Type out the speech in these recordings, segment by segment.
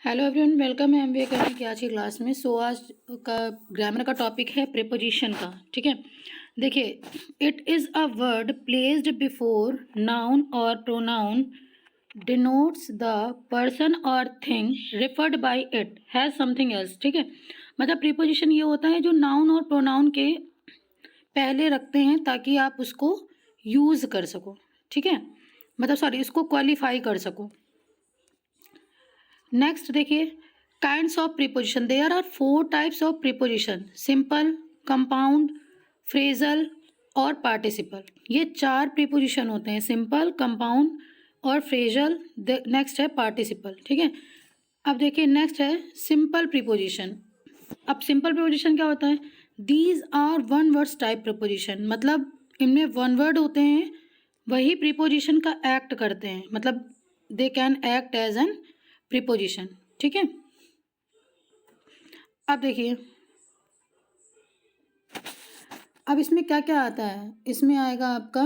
Hello everyone, welcome है MBA करने की आज की क्लास में। आज का ग्रामर का टॉपिक है प्रीपोजिशन का। ठीक है, देखिए, it is a word placed before noun और प्रोनाउन डिनोट्स द पर्सन और thing referred by it has something else. ठीक है, मतलब प्रीपोजिशन ये होता है जो नाउन और प्रोनाउन के पहले रखते हैं ताकि आप उसको यूज़ कर सको। ठीक है, मतलब सॉरी, इसको क्वालिफाई कर सको। नेक्स्ट देखिए, kinds of preposition. There are 4 types of preposition: simple, compound, phrasal और पार्टिसिपल। ये 4 प्रीपोजिशन होते हैं, सिंपल, कंपाउंड और फ्रेजल। नेक्स्ट है पार्टिसिपल। ठीक है, अब देखिए नेक्स्ट है सिंपल प्रीपोजिशन। अब सिंपल प्रीपोजिशन क्या होता है? These are one words type preposition, मतलब इनमें वन वर्ड होते हैं, वही प्रीपोजिशन का एक्ट करते हैं, मतलब they can act as an preposition. ठीक है, अब देखिए, अब इसमें क्या क्या आता है? इसमें आएगा आपका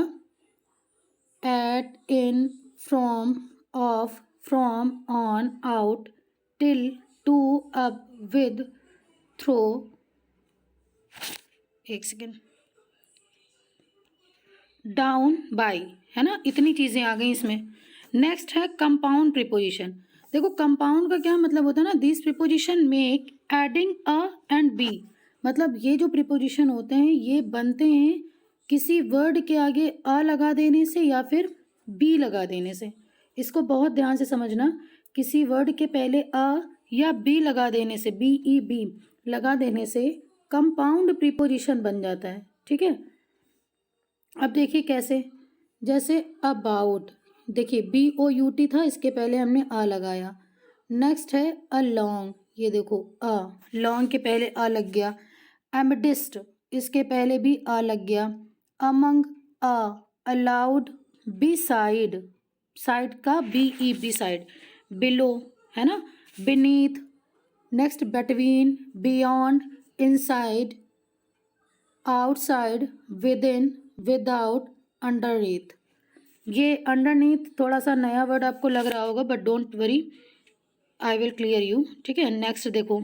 at, in, from, of, from, on, out, till, to, up, with, through, एक सेकेंड, डाउन, बाई, है ना। इतनी चीज़ें आ गई इसमें। नेक्स्ट है कंपाउंड प्रीपोजिशन। देखो, कंपाउंड का क्या मतलब होता है ना, this preposition make adding A and B, मतलब ये जो प्रीपोजिशन होते हैं ये बनते हैं किसी वर्ड के आगे अ लगा देने से या फिर बी लगा देने से। इसको बहुत ध्यान से समझना, किसी वर्ड के पहले अ या बी लगा देने से, बी ई बी लगा देने से कंपाउंड प्रीपोजिशन बन जाता है। ठीक है, अब देखिए कैसे, जैसे अबाउट, देखिए BOUT था, इसके पहले हमने आ लगाया। नेक्स्ट है अलोंग, ये देखो अ, लॉन्ग के पहले आ लग गया। एमडिस्ट, इसके पहले भी आ लग गया। Among, a, aloud, beside, side का BE साइड, बिलो, है ना, beneath. Next between, beyond, inside, outside, with in, without, underneath. ये अंडरनीथ थोड़ा सा नया वर्ड आपको लग रहा होगा, but don't worry, I will clear you. ठीक है, नेक्स्ट देखो,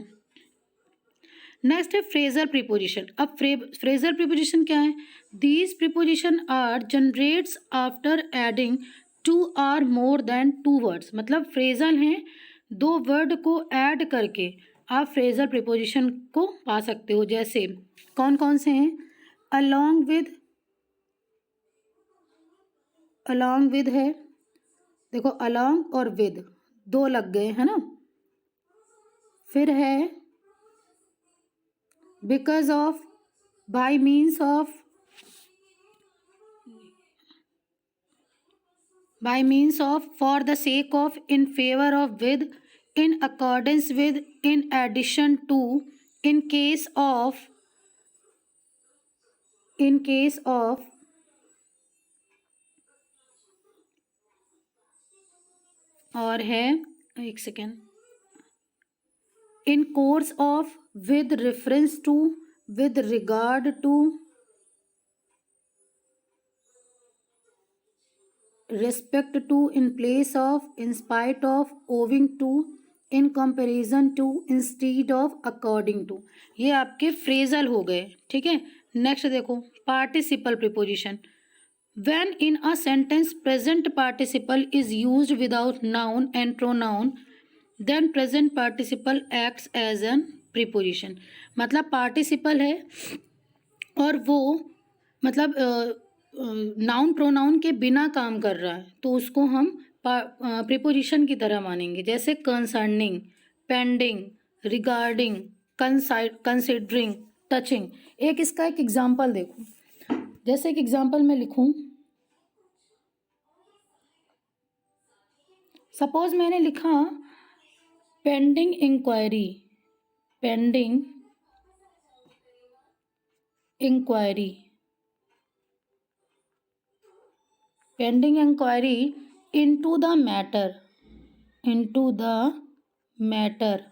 नेक्स्ट है फ्रेजल प्रीपोजिशन। अब फ्रेजल प्रीपोजिशन क्या है? These preposition are generates after adding 2 or more than 2 words, मतलब फ्रेजल हैं, 2 वर्ड को ऐड करके आप फ्रेजल प्रीपोजिशन को पा सकते हो। जैसे कौन कौन से हैं? अलॉन्ग विद, अलॉन्ग विद है, देखो अलॉन्ग और विद 2 लग गए, है ना। फिर है because of, bye means of, by means of, for the sake of, in favor of, with, in accordance with, in addition to, in case of, in case of, और है, एक second, in course of, with reference to, with regard to, respect to, in place of, in spite of, owing to, in comparison to, instead of, according to. ये आपके phrasal हो गए। ठीक है, next देखो participle preposition. When in a sentence present participle is used without noun and pronoun, then present participle acts as an preposition. मतलब participle है और वो मतलब नाउन प्रोनाउन के बिना काम कर रहा है, तो उसको हम प्रीपोजिशन की तरह मानेंगे। जैसे concerning, pending, regarding, considering, touching. एक इसका एक एग्जांपल देखो, जैसे एक एग्जांपल मैं लिखूं, सपोज मैंने लिखा pending inquiry, pending inquiry, pending inquiry into the matter, into the matter,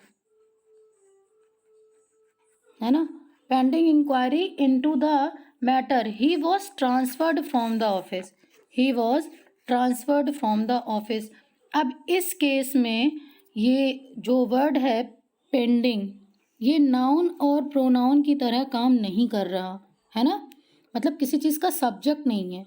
है ना। Pending inquiry into the matter, he was transferred from the office, he was transferred from the office. अब इस case में ये जो word है pending, ये noun और प्रोनाउन की तरह काम नहीं कर रहा है ना, मतलब किसी चीज़ का सब्जेक्ट नहीं है,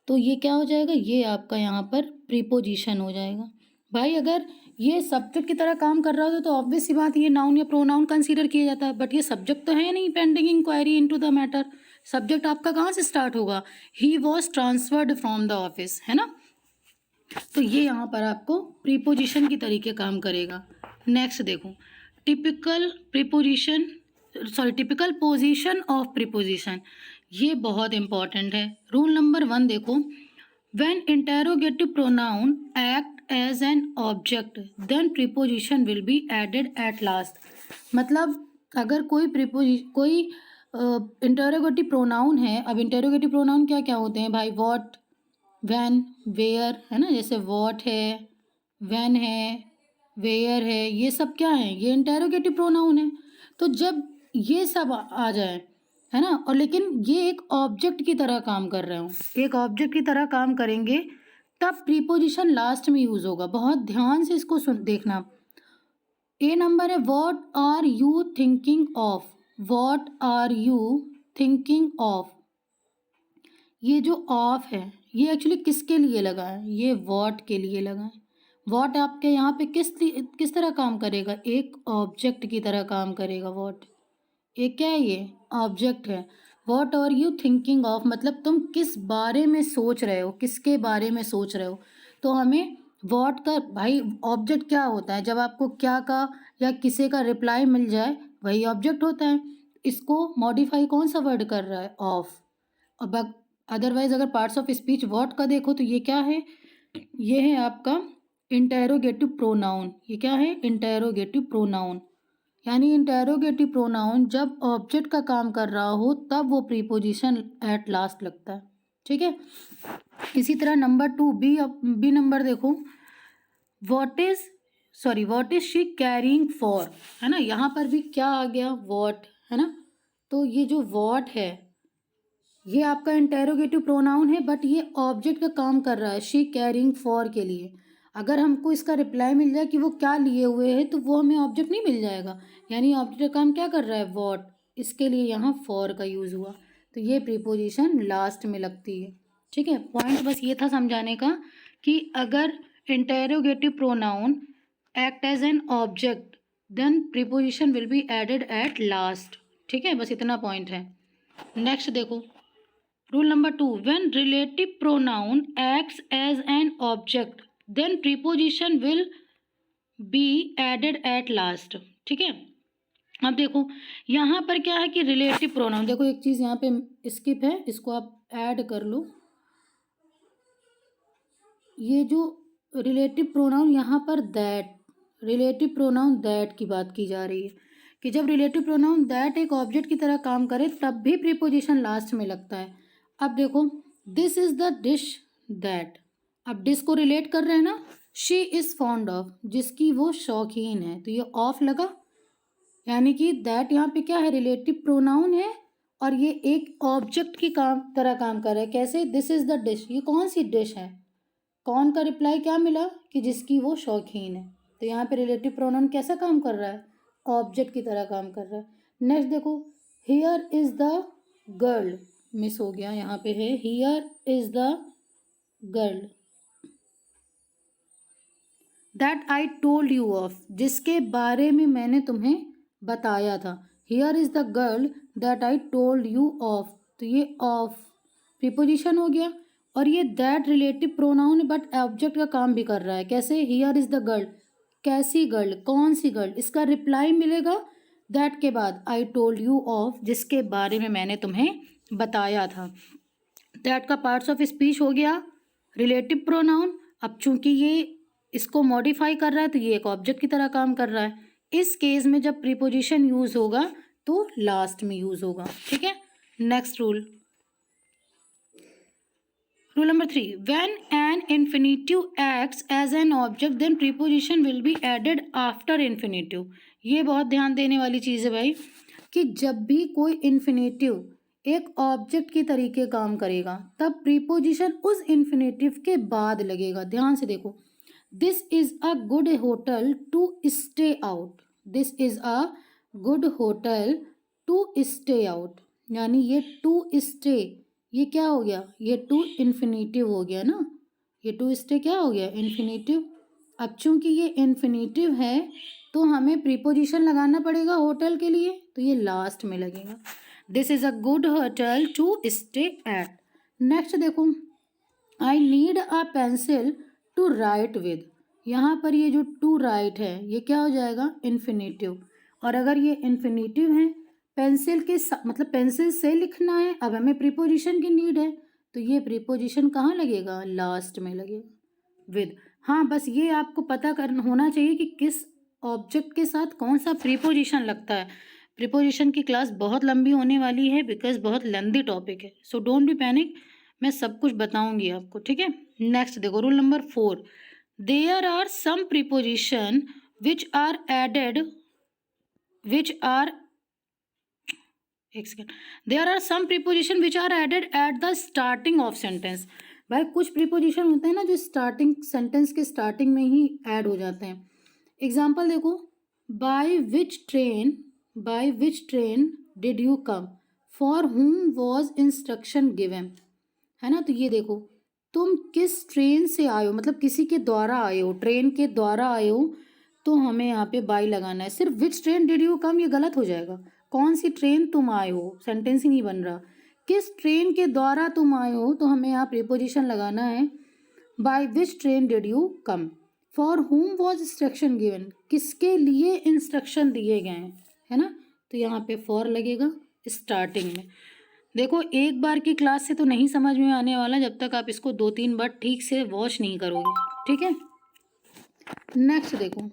तो ये क्या हो जाएगा, ये आपका यहाँ पर प्रीपोजिशन हो जाएगा। भाई अगर ये सब्जेक्ट की तरह काम कर रहा हो तो ऑब्वियस सी बात ये नाउन या प्रोनाउन कंसीडर किया जाता है, बट ये सब्जेक्ट तो है नहीं। Pending inquiry into the matter, subject आपका कहाँ से स्टार्ट होगा, he was transferred from the office, है ना। तो ये यहाँ पर आपको प्रीपोजिशन की तरीके काम करेगा। नेक्स्ट देखो, typical preposition, typical position of preposition, ये बहुत इंपॉर्टेंट है। रूल नंबर 1 देखो, when interrogative pronoun act as an object then preposition will be added at last. मतलब अगर कोई इंटेरोगेटिव प्रोनाउन है, अब इंटेरोगेटिव प्रोनाउन क्या क्या होते हैं भाई, व्हाट, व्हेन, वेयर, है ना, जैसे व्हाट है, व्हेन है, वेयर है, ये सब क्या है, ये इंटेरोगेटिव प्रोनाउन है। तो जब ये सब आ जाए, है ना, और लेकिन ये एक ऑब्जेक्ट की तरह काम कर रहे हो, एक ऑब्जेक्ट की तरह काम करेंगे, तब प्रीपोजिशन लास्ट में यूज होगा। बहुत ध्यान से इसको सुन देखना। ए नंबर है, what are you thinking of, what are you thinking of, ये जो ऑफ है ये एक्चुअली किसके लिए लगा है, ये वॉट के लिए लगा है। वॉट आपके यहाँ पे किस तरह काम करेगा, एक ऑब्जेक्ट की तरह काम करेगा वॉट। एक क्या है, ये ऑब्जेक्ट है। What are you thinking of मतलब तुम किस बारे में सोच रहे हो, किसके बारे में सोच रहे हो। तो हमें वॉट का भाई ऑब्जेक्ट क्या होता है, जब आपको क्या का या किसी का रिप्लाई मिल जाए वही ऑब्जेक्ट होता है। इसको मॉडिफाई कौन सा वर्ड कर रहा है, ऑफ। अब अदरवाइज अगर पार्ट्स ऑफ स्पीच व्हाट का देखो तो ये क्या है, ये है आपका इंटेरोगेटिव प्रोनाउन। ये क्या है, इंटेरोगेटिव प्रोनाउन। यानी इंटेरोगेटिव प्रोनाउन जब ऑब्जेक्ट का काम कर रहा हो तब वो प्रीपोजिशन एट लास्ट लगता है, ठीक है। इसी तरह नंबर 2 बी नंबर देखो, what is she carrying for, है ना, यहाँ पर भी क्या आ गया, व्हाट, है ना। तो ये जो व्हाट है ये आपका इंटेरोगेटिव प्रोनाउन है, बट ये ऑब्जेक्ट का काम कर रहा है शी कैरिंग फॉर के लिए। अगर हमको इसका रिप्लाई मिल जाए कि वो क्या लिए हुए है तो वो हमें ऑब्जेक्ट नहीं मिल जाएगा, यानी ऑब्जेक्ट का काम क्या कर रहा है, व्हाट, इसके लिए यहाँ फॉर का यूज़ हुआ। तो ये प्रीपोजिशन लास्ट में लगती है, ठीक है। पॉइंट बस ये था समझाने का कि अगर interrogative pronoun act as an object then preposition will be added at last, ठीक है, बस इतना पॉइंट है। नेक्स्ट देखो, rule number 2, when relative pronoun acts as an object then preposition will be added at last, ठीक है। अब देखो यहाँ पर क्या है कि रिलेटिव प्रोनाउन, देखो एक चीज़ यहाँ पे स्किप है, इसको आप ऐड कर लो। ये जो रिलेटिव प्रोनाउन यहाँ पर दैट, रिलेटिव प्रोनाउन दैट की बात की जा रही है कि जब रिलेटिव प्रोनाउन दैट एक ऑब्जेक्ट की तरह काम करे तब भी प्रीपोजिशन लास्ट में लगता है। अब देखो, this is the dish that, अब डिश को रिलेट कर रहे हैं ना, शी इज फॉन्ड ऑफ, जिसकी वो शौकीन है, तो ये ऑफ लगा, यानी कि दैट यहाँ पे क्या है, रिलेटिव प्रोनाउन है और ये एक ऑब्जेक्ट की तरह काम कर रहा है। कैसे, दिस इज द डिश, ये कौन सी डिश है, कौन का रिप्लाई क्या मिला कि जिसकी वो शौकीन है, तो यहाँ पे रिलेटिव प्रोनाउन कैसा काम कर रहा है, ऑब्जेक्ट की तरह काम कर रहा है। नेक्स्ट देखो, here is the girl, miss हो गया, यहाँ पे है here is the girl that I told you of, जिसके बारे में मैंने तुम्हें बताया था। Here is the girl that I told you of, तो ये ऑफ प्रीपोजिशन हो गया, और ये दैट रिलेटिव प्रोनाउन है बट ऑब्जेक्ट का काम भी कर रहा है। कैसे, हियर इज द गर्ल, कैसी गर्ल, कौन सी गर्ल, इसका रिप्लाई मिलेगा दैट के बाद आई टोल्ड यू ऑफ, जिसके बारे में मैंने तुम्हें बताया था। दैट का पार्ट्स ऑफ स्पीच हो गया रिलेटिव प्रोनाउन। अब चूंकि ये इसको मॉडिफाई कर रहा है तो ये एक ऑब्जेक्ट की तरह काम कर रहा है। इस केस में जब प्रीपोजिशन यूज होगा तो लास्ट में यूज होगा, ठीक है। Next rule, rule number 3, when an infinitive acts as an object then preposition will be added after infinitive. ये बहुत ध्यान देने वाली चीज़ है भाई कि जब भी कोई इन्फिनेटिव एक ऑब्जेक्ट की तरीके काम करेगा तब प्रीपोजिशन उस इन्फिनेटिव के बाद लगेगा। ध्यान से देखो, this is a good hotel to stay out, this is a good hotel to stay out, यानी ये टू स्टे, ये क्या हो गया, ये टू इन्फिनेटिव हो गया ना, ये टू स्टे क्या हो गया, इन्फिनेटिव। अब चूंकि ये इन्फिनेटिव है तो हमें प्रीपोजिशन लगाना पड़ेगा होटल के लिए, तो ये लास्ट में लगेगा। This is a good hotel to stay at. Next देखो, I need a pencil to write with, यहाँ पर ये जो टू राइट है ये क्या हो जाएगा, इन्फिनेटिव। और अगर ये इन्फिनेटिव है, पेंसिल के मतलब पेंसिल से लिखना है, अब हमें प्रीपोजिशन की नीड है, तो ये प्रीपोजिशन कहाँ लगेगा, लास्ट में लगेगा, विद। हाँ, बस ये आपको पता कर होना चाहिए कि किस ऑब्जेक्ट के साथ कौन सा प्रीपोजिशन लगता है। प्रीपोजिशन की क्लास बहुत लंबी होने वाली है बिकॉज बहुत लेंदी टॉपिक है, सो डोंट बी पैनिक, मैं सब कुछ बताऊंगी आपको, ठीक है। नेक्स्ट देखो, rule number 4, there are some preposition which are added, which are, एक second, there are some preposition which are added at the starting of sentence. भाई कुछ प्रीपोजिशन होते हैं ना जो स्टार्टिंग सेंटेंस के स्टार्टिंग में ही ऐड हो जाते हैं। एग्जाम्पल देखो, by which train, by which train did you come, for हुम वॉज इंस्ट्रक्शन गिवन, है ना। तो ये देखो, तुम किस ट्रेन से आए हो, मतलब किसी के द्वारा आए हो, ट्रेन के द्वारा आए हो, तो हमें यहाँ पे बाय लगाना है। सिर्फ विच ट्रेन डिड यू कम ये गलत हो जाएगा, कौन सी ट्रेन तुम आए हो, सेंटेंस ही नहीं बन रहा। किस ट्रेन के द्वारा तुम आए हो, तो हमें यहाँ प्रीपोजिशन लगाना है, by which train did you come, for हुम वॉज इंस्ट्रक्शन गिवन, किसके लिए इंस्ट्रक्शन दिए गए हैं, है ना। तो यहाँ पे फॉर लगेगा स्टार्टिंग में। देखो एक बार की क्लास से तो नहीं समझ में आने वाला जब तक आप इसको 2-3 बार ठीक से वॉच नहीं करोगे, ठीक है। नेक्स्ट देखो,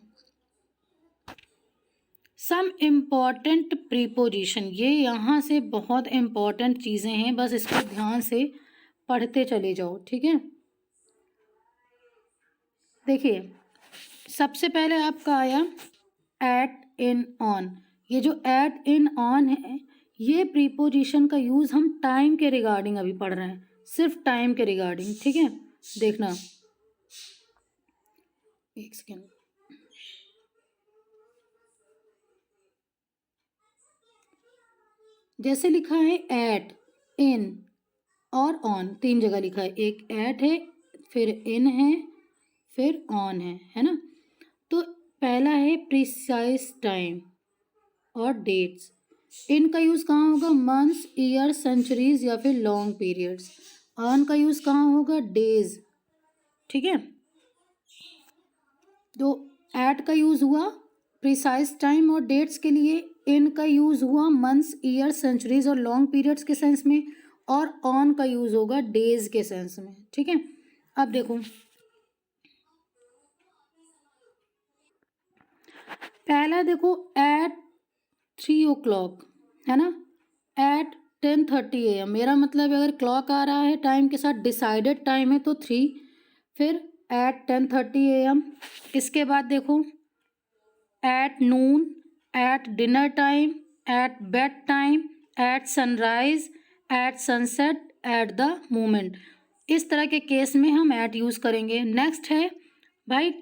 सम इम्पॉर्टेंट प्रीपोजिशन, ये यहाँ से बहुत इम्पॉर्टेंट चीज़ें हैं, बस इसको ध्यान से पढ़ते चले जाओ, ठीक है। देखिए सबसे पहले आपका आया एट, इन, ऑन। ये जो एट, इन, ऑन है, ये प्रीपोजिशन का यूज़ हम टाइम के रिगार्डिंग अभी पढ़ रहे हैं, सिर्फ टाइम के रिगार्डिंग, ठीक है। देखना, एक सेकेंड, जैसे लिखा है एट, इन और ऑन, 3 जगह लिखा है, एक एट है, फिर इन है, फिर ऑन है ना। तो पहला है प्रिसाइज टाइम और डेट्स। इन का यूज़ कहाँ होगा, मंथ्स, ईयर, सेंचुरीज या फिर लॉन्ग पीरियड्स। ऑन का यूज़ कहाँ होगा, डेज, ठीक है। तो एट का यूज़ हुआ प्रिसाइज टाइम और डेट्स के लिए, इन का यूज़ हुआ मंथ्स, ईयर, सेंचुरीज और लॉन्ग पीरियड्स के सेंस में, और ऑन का यूज़ होगा डेज के सेंस में, ठीक है। अब देखो पहला देखो, एट 3 o'clock, है ना, एट 10:30 AM, मेरा मतलब अगर क्लॉक आ रहा है टाइम के साथ, डिसाइडेड टाइम है तो 3, फिर एट 10:30 AM। इसके बाद देखो at noon, at dinner time, at bed time, at sunrise, at sunset, at the moment. इस तरह के केस में हम एट यूज़ करेंगे। नेक्स्ट है भाई,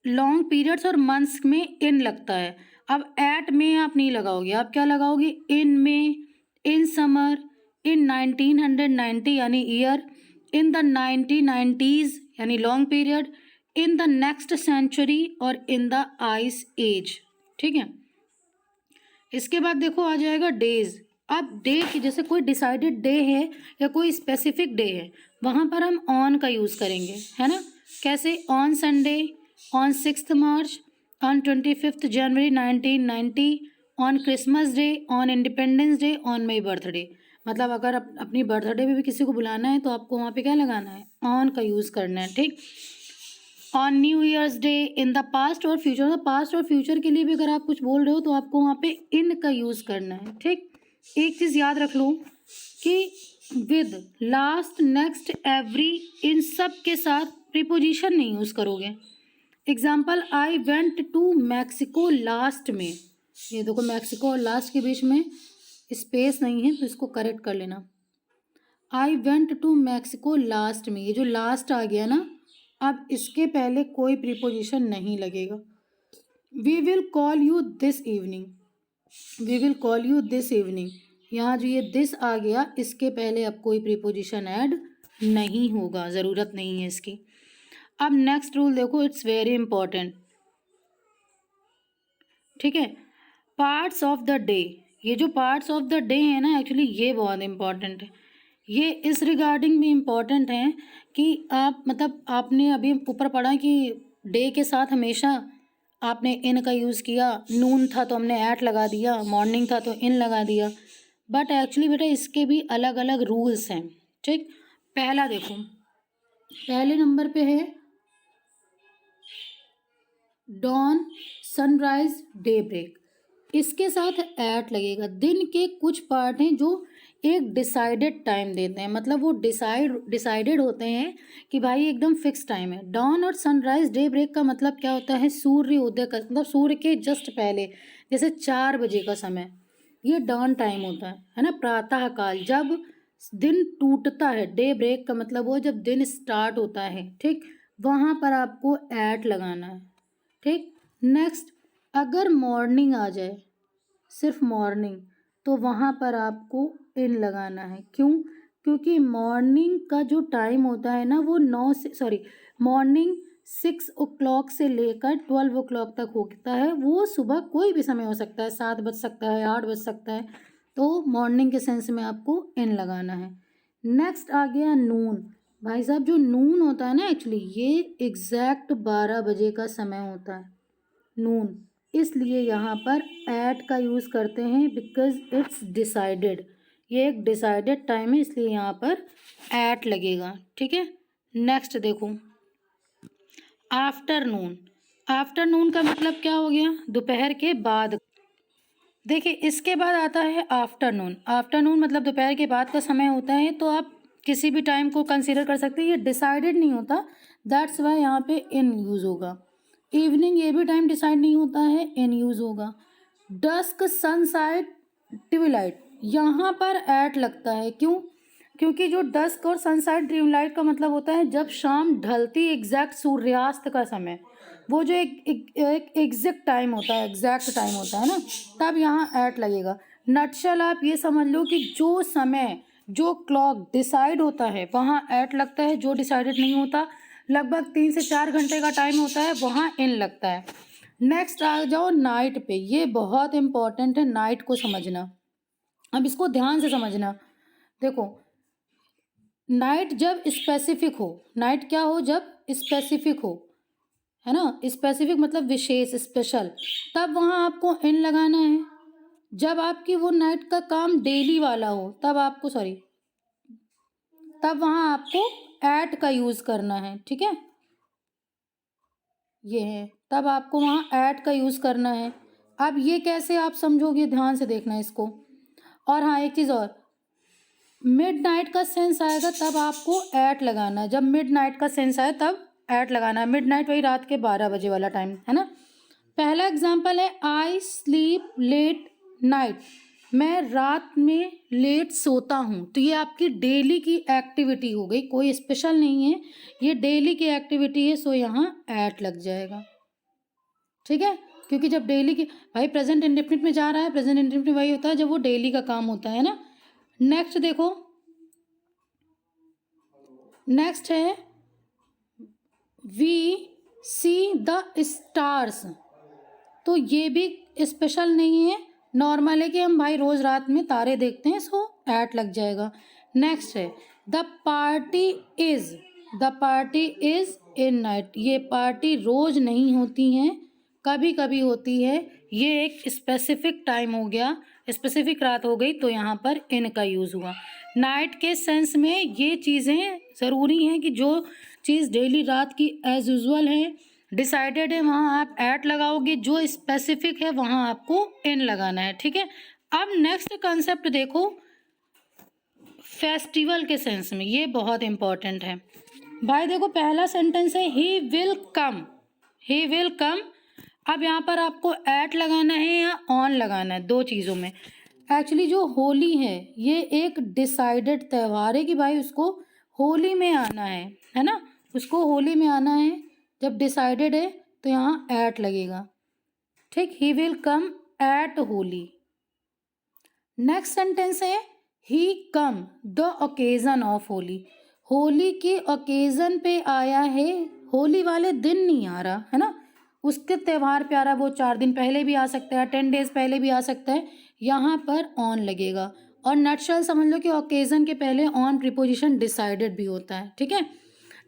लॉन्ग पीरियड्स और मंथ्स में इन लगता है। अब एट में आप नहीं लगाओगे, आप क्या लगाओगे, इन में, इन समर, इन 1990 यानी ईयर, इन द 1990s यानी long period, in the next century और इन द आइस एज, ठीक है। इसके बाद देखो आ जाएगा डेज। अब डे की, जैसे कोई डिसाइडेड डे है या कोई स्पेसिफिक डे है, वहाँ पर हम ऑन का यूज़ करेंगे, है ना। कैसे, on Sunday, on 6 March, on 25 January 1990, on Christmas day, on independence day, on my birthday. मतलब अगर अपनी बर्थडे पे भी किसी को बुलाना है तो आपको वहाँ पे क्या लगाना है, ऑन का यूज़ करना है, ठीक। On new years day, in the past और फ्यूचर, मतलब पास्ट और फ्यूचर के लिए भी अगर आप कुछ बोल रहे हो तो आपको वहाँ पे इन का यूज़ करना है, ठीक। एक चीज़ याद रख लो कि विद, लास्ट, नेक्स्ट, एवरी, इन सब के साथ प्रीपोजिशन नहीं यूज़ करोगे। Example, I went to Mexico last में, ये देखो मैक्सिको और लास्ट के बीच में स्पेस नहीं है तो इसको करेक्ट कर लेना। I went to Mexico last में, ये जो लास्ट आ गया ना, अब इसके पहले कोई प्रीपोजिशन नहीं लगेगा। We will call you this evening, we will call you this evening, यहाँ जो ये दिस आ गया इसके पहले अब कोई प्रीपोजिशन ऐड नहीं होगा, ज़रूरत नहीं है इसकी। अब नेक्स्ट रूल देखो, इट्स वेरी इंपॉर्टेंट, ठीक है। पार्ट्स ऑफ द डे, ये जो पार्ट्स ऑफ द डे है ना, एक्चुअली ये बहुत इंपॉर्टेंट है। ये इस रिगार्डिंग भी इम्पॉर्टेंट है कि आप मतलब आपने अभी ऊपर पढ़ा कि डे के साथ हमेशा आपने इन का यूज़ किया, नून था तो हमने एट लगा दिया, मॉर्निंग था तो इन लगा दिया, बट एक्चुअली बेटा इसके भी अलग अलग रूल्स हैं, ठीक। पहला देखो, पहले नंबर पे है डॉन, सनराइज, डे ब्रेक, इसके साथ ऐट लगेगा। दिन के कुछ पार्ट हैं जो एक डिसाइडेड टाइम देते हैं, मतलब वो डिसाइडेड होते हैं कि भाई एकदम फिक्स टाइम है। डॉन और सनराइज, डे ब्रेक का मतलब क्या होता है, सूर्य उदय का मतलब सूर्य के जस्ट पहले, जैसे 4 बजे का समय, ये डॉन टाइम होता है ना, प्रातः काल, जब दिन टूटता है। डे ब्रेक का मतलब वो जब दिन स्टार्ट होता है, ठीक, वहाँ पर आपको ऐट लगाना है, ठीक। नेक्स्ट, अगर मॉर्निंग आ जाए, सिर्फ मॉर्निंग, तो वहाँ पर आपको इन लगाना है। क्यों? क्योंकि मॉर्निंग का जो टाइम होता है ना वो मॉर्निंग 6 o'clock से लेकर 12 o'clock तक होता है। वो सुबह कोई भी समय हो सकता है, 7 बज सकता है, 8 बज सकता है, तो मॉर्निंग के सेंस में आपको इन लगाना है। नेक्स्ट आ गया नून। भाई साहब जो नून होता है ना, एक्चुअली ये एग्जैक्ट 12 बजे का समय होता है नून, इसलिए यहाँ पर एट का यूज़ करते हैं बिकॉज इट्स डिसाइडेड, ये एक डिसाइडेड टाइम है इसलिए यहाँ पर एट लगेगा, ठीक है। नेक्स्ट देखो, आफ्टरनून, आफ्टरनून का मतलब क्या हो गया, दोपहर के बाद। देखिए इसके बाद आता है आफ्टरनून, आफ्टरनून मतलब दोपहर के बाद का समय होता है, तो आप किसी भी टाइम को कंसीडर कर सकते हैं, ये डिसाइडेड नहीं होता, दैट्स वाई यहाँ पे इन यूज़ होगा। इवनिंग, ये भी टाइम डिसाइड नहीं होता है, इन यूज़ होगा। डस्क, सनसाइड, ट्विलाइट, यहाँ पर एट लगता है। क्यों? क्योंकि जो डस्क और सनसाइड ट्विलाइट का मतलब होता है जब शाम ढलती, एग्जैक्ट सूर्यास्त का समय, वो जो एक एग्जैक्ट टाइम होता है, एग्जैक्ट टाइम होता है ना, तब यहाँ एट लगेगा। नटशल आप ये समझ लो कि जो समय, जो क्लॉक डिसाइड होता है वहाँ एट लगता है, जो डिसाइडेड नहीं होता, लगभग 3 से 4 घंटे का टाइम होता है, वहाँ इन लगता है। नेक्स्ट आ जाओ नाइट पे, ये बहुत इंपॉर्टेंट है नाइट को समझना। अब इसको ध्यान से समझना। देखो नाइट जब स्पेसिफिक हो, नाइट क्या हो, जब स्पेसिफिक हो, है ना, स्पेसिफिक मतलब विशेष, स्पेशल, तब वहाँ आपको इन लगाना है। जब आपकी वो नाइट का काम डेली वाला हो तब आपको तब वहाँ आपको एट का यूज़ करना है, ठीक है, ये है, तब आपको वहाँ एट का यूज़ करना है। अब ये कैसे आप समझोगे, ध्यान से देखना इसको। और हाँ एक चीज़ और, मिड नाइट का सेंस आएगा तब आपको एट लगाना है, जब मिड नाइट का सेंस आए तब एट लगाना है। मिड नाइट वही रात के 12 बजे वाला टाइम है ना। पहला एग्जाम्पल है आई स्लीप लेट नाइट, मैं रात में लेट सोता हूँ, तो ये आपकी डेली की एक्टिविटी हो गई, कोई स्पेशल नहीं है, ये डेली की एक्टिविटी है, सो यहाँ एट लग जाएगा, ठीक है। क्योंकि जब डेली की, भाई प्रेजेंट इंडेफिनिट में जा रहा है, प्रेजेंट इंडेफिनिट वही होता है जब वो डेली का काम होता है ना। नेक्स्ट देखो, नेक्स्ट है वी सी द स्टार्स, तो ये भी स्पेशल नहीं है, नॉर्मल है कि हम भाई रोज रात में तारे देखते हैं, सो एट लग जाएगा। नेक्स्ट है the party is, the party is in night, ये पार्टी रोज नहीं होती हैं, कभी कभी होती है, ये एक स्पेसिफिक टाइम हो गया, स्पेसिफिक रात हो गई, तो यहाँ पर इन का यूज़ हुआ। नाइट के सेंस में ये चीज़ें ज़रूरी हैं कि जो चीज़ डेली रात की एज यूजुअल है, डिसाइडेड है, वहाँ आप एट लगाओगे, जो स्पेसिफिक है वहाँ आपको इन लगाना है, ठीक है। अब नेक्स्ट कंसेप्ट देखो, फेस्टिवल के सेंस में, ये बहुत इंपॉर्टेंट है भाई। देखो पहला सेंटेंस है ही विल कम, ही विल कम, अब यहाँ पर आपको एट लगाना है या ऑन लगाना है, दो चीज़ों में। एक्चुअली जो होली है ये एक डिसाइडेड त्यौहार है कि भाई उसको होली में आना है ना, उसको होली में आना है, जब डिसाइडेड है तो यहाँ एट लगेगा, ठीक। He will come at Holi. Next sentence है he come the occasion of Holi. Holi के ओकेजन पे आया है, होली वाले दिन नहीं आ रहा है ना, उसके त्यौहार पे आ रहा, वो 4 दिन पहले भी आ सकता है, 10 डेज पहले भी आ सकता है, यहाँ पर ऑन लगेगा। और नटशल समझ लो कि ओकेजन के पहले ऑन प्रीपोजिशन डिसाइडेड भी होता है, ठीक है।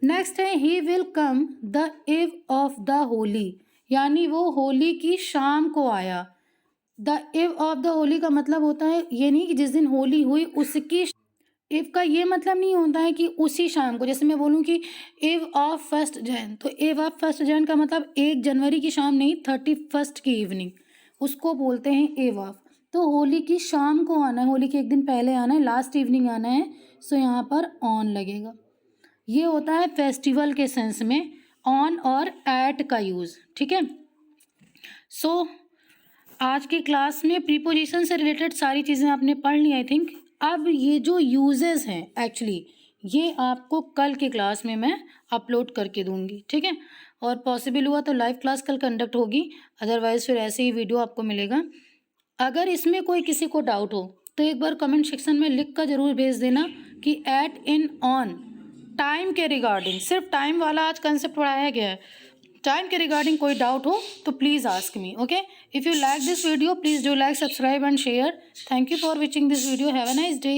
नेक्स्ट है ही विल कम द इव ऑफ द होली, यानी वो होली की शाम को आया। द इव ऑफ द होली का मतलब होता है ये नहीं कि जिस दिन होली हुई उसकी, इव का ये मतलब नहीं होता है कि उसी शाम को, जैसे मैं बोलूँ कि इव ऑफ 1 जैन, तो इव ऑफ 1 जैन का मतलब 1 जनवरी की शाम नहीं, 31 की इवनिंग, उसको बोलते हैं इव ऑफ। तो होली की शाम को आना है, होली के 1 दिन पहले आना है, लास्ट इवनिंग आना है, सो यहाँ पर ऑन लगेगा। ये होता है फेस्टिवल के सेंस में ऑन और एट का यूज़, ठीक है। सो आज की क्लास में प्रीपोजिशन से रिलेटेड सारी चीज़ें आपने पढ़ ली आई थिंक। अब ये जो यूजेस हैं एक्चुअली ये आपको कल की क्लास में मैं अपलोड करके दूंगी, ठीक है। और पॉसिबल हुआ तो लाइव क्लास कल कंडक्ट होगी, अदरवाइज़ फिर ऐसे ही वीडियो आपको मिलेगा। अगर इसमें कोई किसी को डाउट हो तो एक बार कमेंट सेक्शन में लिख कर ज़रूर भेज देना कि एट इन ऑन टाइम के रिगार्डिंग, सिर्फ टाइम वाला आज कंसेप्ट पढ़ाया गया है, टाइम के रिगार्डिंग कोई डाउट हो तो please ask me, okay. If you like this video please do like, subscribe and share. Thank you for watching this video. Have a nice day.